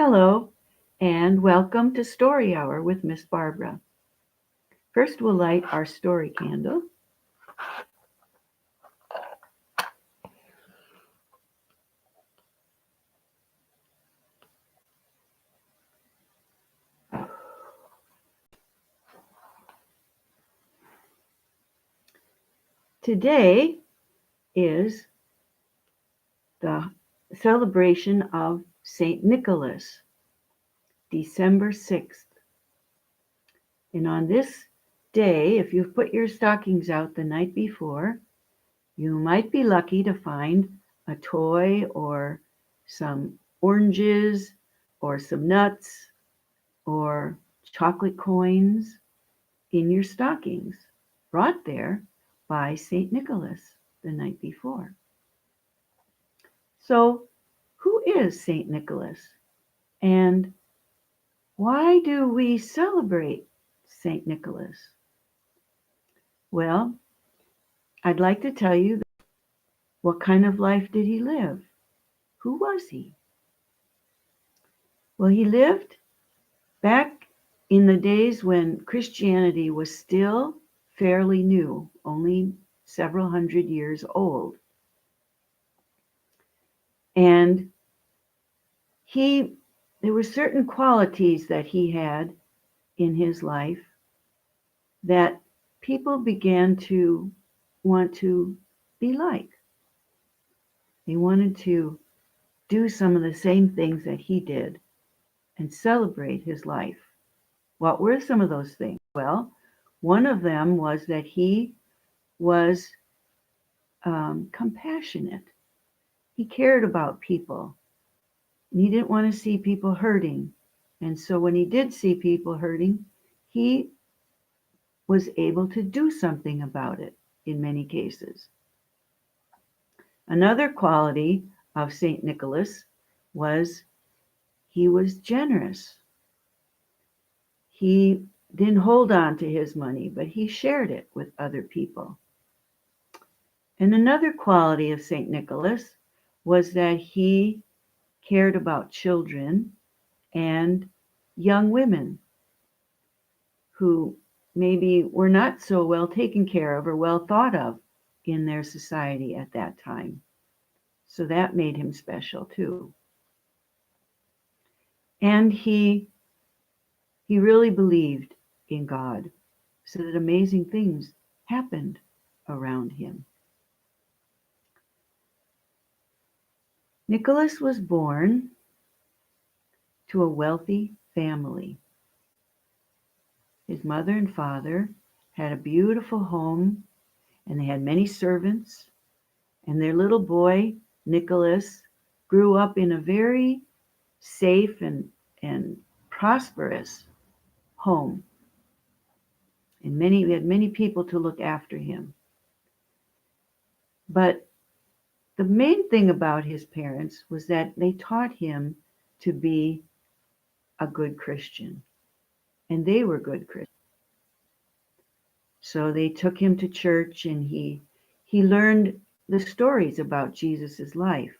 Hello, and welcome to Story Hour with Miss Barbara. First, we'll light our story candle. Today is the celebration of St. Nicholas, December 6th. And on this day, if you've put your stockings out the night before, you might be lucky to find a toy or some oranges or some nuts or chocolate coins in your stockings, brought there by St. Nicholas the night before. So, who is St. Nicholas? And why do we celebrate St. Nicholas? Well, I'd like to tell you what kind of life did he live? Who was he? Well, he lived back in the days when Christianity was still fairly new, only several hundred years old. And there were certain qualities that he had in his life that people began to want to be like. They wanted to do some of the same things that he did and celebrate his life. What were some of those things? Well, one of them was that he was compassionate. He cared about people. And he didn't want to see people hurting. And so when he did see people hurting, he was able to do something about it in many cases. Another quality of St. Nicholas was he was generous. He didn't hold on to his money, but he shared it with other people. And another quality of St. Nicholas was that he cared about children and young women who maybe were not so well taken care of or well thought of in their society at that time. So that made him special too. And he really believed in God, so that amazing things happened around him. Nicholas was born to a wealthy family. His mother and father had a beautiful home, and they had many servants, and their little boy, Nickolas, grew up in a very safe and prosperous home. And he had many people to look after him. But the main thing about his parents was that they taught him to be a good Christian. And they were good Christians. So they took him to church, and he learned the stories about Jesus' life.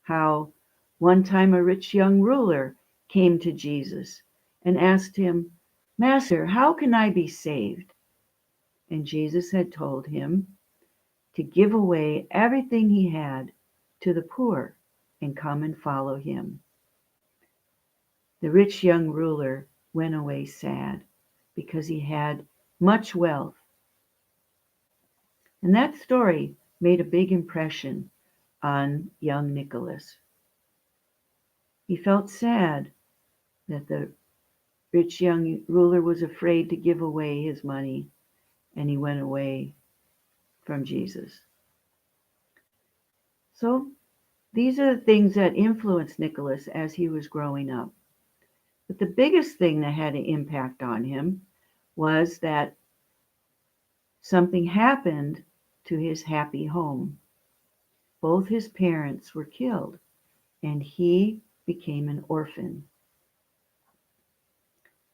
How one time a rich young ruler came to Jesus and asked him, "Master, how can I be saved?" And Jesus had told him to give away everything he had to the poor and come and follow him. The rich young ruler went away sad because he had much wealth. And that story made a big impression on young Nicholas. He felt sad that the rich young ruler was afraid to give away his money, and he went away from Jesus. So these are the things that influenced Nicholas as he was growing up. But the biggest thing that had an impact on him was that something happened to his happy home. Both his parents were killed, and he became an orphan.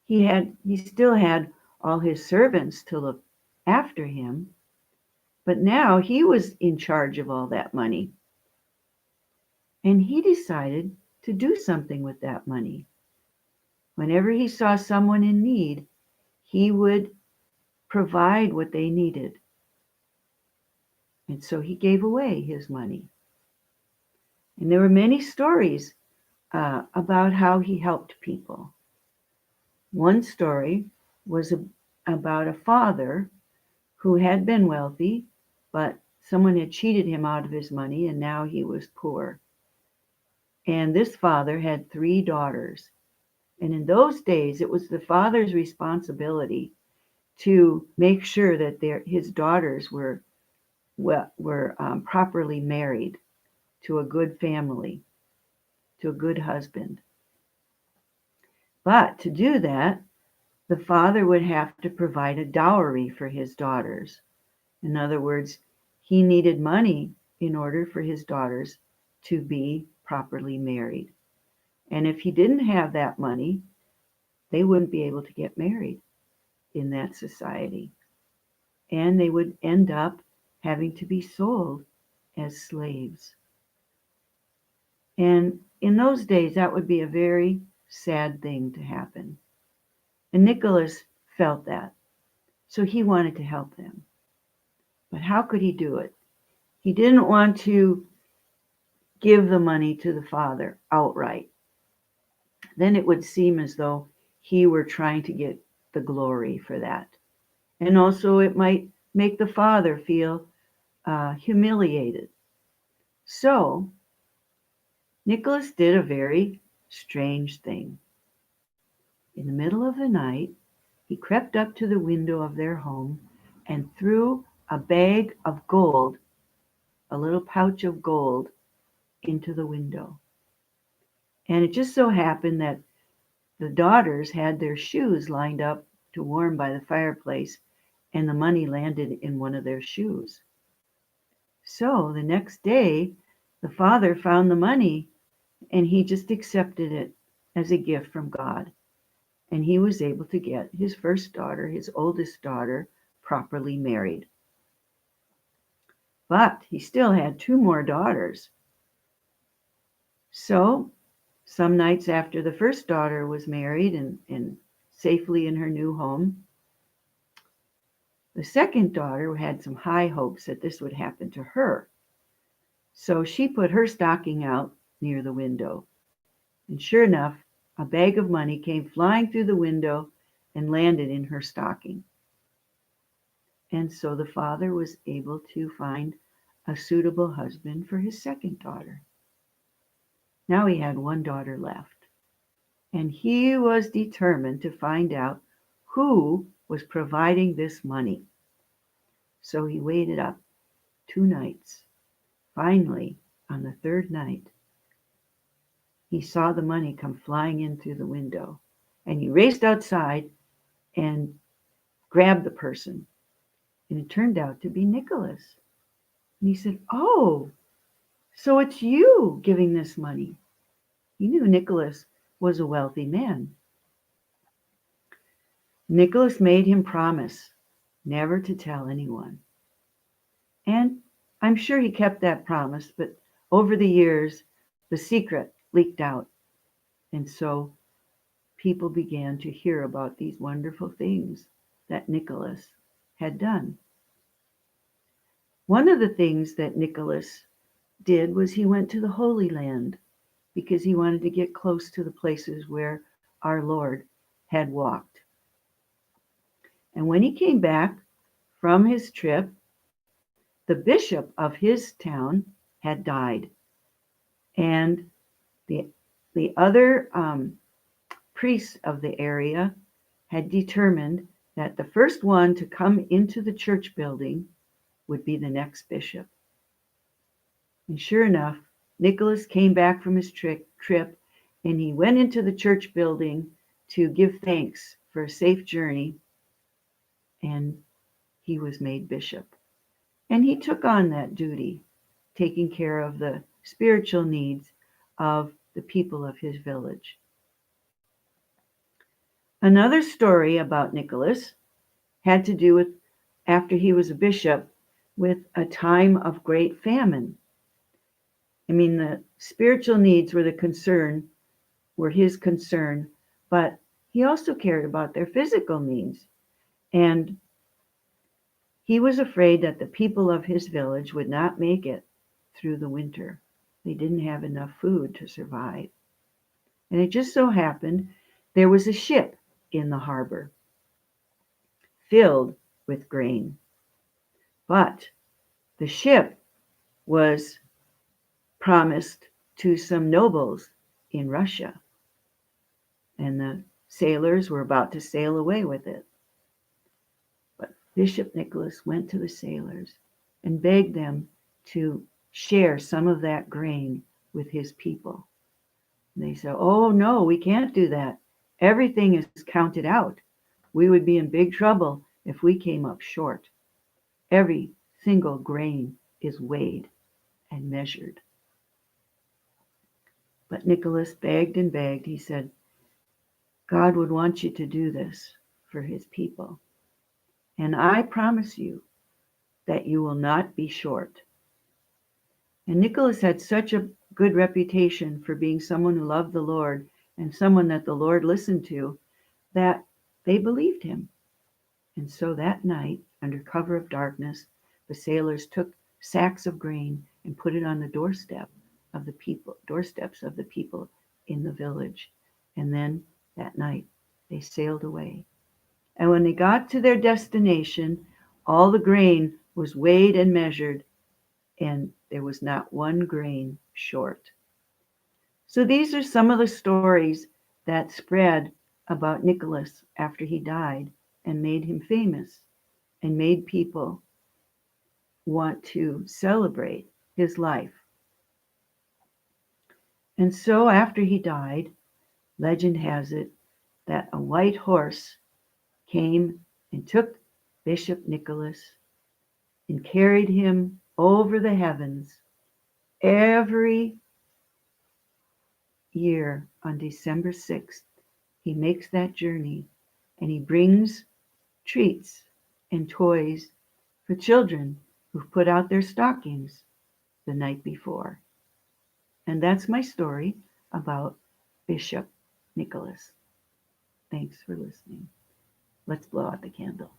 He still had all his servants to look after him, but now he was in charge of all that money. And he decided to do something with that money. Whenever he saw someone in need, he would provide what they needed. And so he gave away his money. And there were many stories about how he helped people. One story was about a father who had been wealthy, but someone had cheated him out of his money and now he was poor. And this father had 3 daughters. And in those days, it was the father's responsibility to make sure that his daughters were properly married to a good family, to a good husband. But to do that, the father would have to provide a dowry for his daughters. In other words, he needed money in order for his daughters to be properly married. And if he didn't have that money, they wouldn't be able to get married in that society. And they would end up having to be sold as slaves. And in those days, that would be a very sad thing to happen. And Nickolas felt that. So he wanted to help them. But how could he do it? He didn't want to give the money to the father outright. Then it would seem as though he were trying to get the glory for that. And also it might make the father feel humiliated. So Nickolas did a very strange thing. In the middle of the night, he crept up to the window of their home and threw a bag of gold, a little pouch of gold, into the window. And it just so happened that the daughters had their shoes lined up to warm by the fireplace, and the money landed in one of their shoes. So the next day, the father found the money and he just accepted it as a gift from God. And he was able to get his first daughter, his oldest daughter, properly married. But he still had 2 more daughters. So some nights after the first daughter was married and safely in her new home, the second daughter had some high hopes that this would happen to her. So she put her stocking out near the window. And sure enough, a bag of money came flying through the window and landed in her stocking. And so the father was able to find a suitable husband for his second daughter. Now he had 1 daughter left. And he was determined to find out who was providing this money. So he waited up 2 nights. Finally, on the 3rd night, he saw the money come flying in through the window. And he raced outside and grabbed the person. And it turned out to be Nickolas. And he said, "Oh, so it's you giving this money." He knew Nickolas was a wealthy man. Nickolas made him promise never to tell anyone. And I'm sure he kept that promise, but over the years, the secret leaked out. And so people began to hear about these wonderful things that Nickolas had done. One of the things that Nickolas did was he went to the Holy Land because he wanted to get close to the places where our Lord had walked. And when he came back from his trip, the bishop of his town had died. And the other priests of the area had determined that the first one to come into the church building would be the next bishop. And sure enough, Nickolas came back from his trip and he went into the church building to give thanks for a safe journey, and he was made bishop. And he took on that duty, taking care of the spiritual needs of the people of his village. Another story about Nickolas had to do with after he was a bishop with a time of great famine. I mean, the spiritual needs were his concern, but he also cared about their physical needs. And he was afraid that the people of his village would not make it through the winter. They didn't have enough food to survive. And it just so happened there was a ship in the harbor filled with grain. But the ship was promised to some nobles in Russia, and the sailors were about to sail away with it. But Bishop Nicholas went to the sailors and begged them to share some of that grain with his people. And they said, "Oh, no, we can't do that. Everything is counted out. We would be in big trouble if we came up short. Every single grain is weighed and measured." But Nicholas begged and begged. He said, "God would want you to do this for his people. And I promise you that you will not be short." And Nicholas had such a good reputation for being someone who loved the Lord and someone that the Lord listened to that they believed him. And so that night, under cover of darkness, the sailors took sacks of grain and put it on the doorsteps of the people in the village. And then that night they sailed away. And when they got to their destination, all the grain was weighed and measured, and there was not one grain short. So these are some of the stories that spread about Nickolas after he died and made him famous and made people want to celebrate his life. And so after he died, legend has it that a white horse came and took Bishop Nickolas and carried him over the heavens every year on December 6th. He makes that journey and he brings treats and toys for children who've put out their stockings the night before. And that's my story about Bishop Nickolas. Thanks for listening. Let's blow out the candle.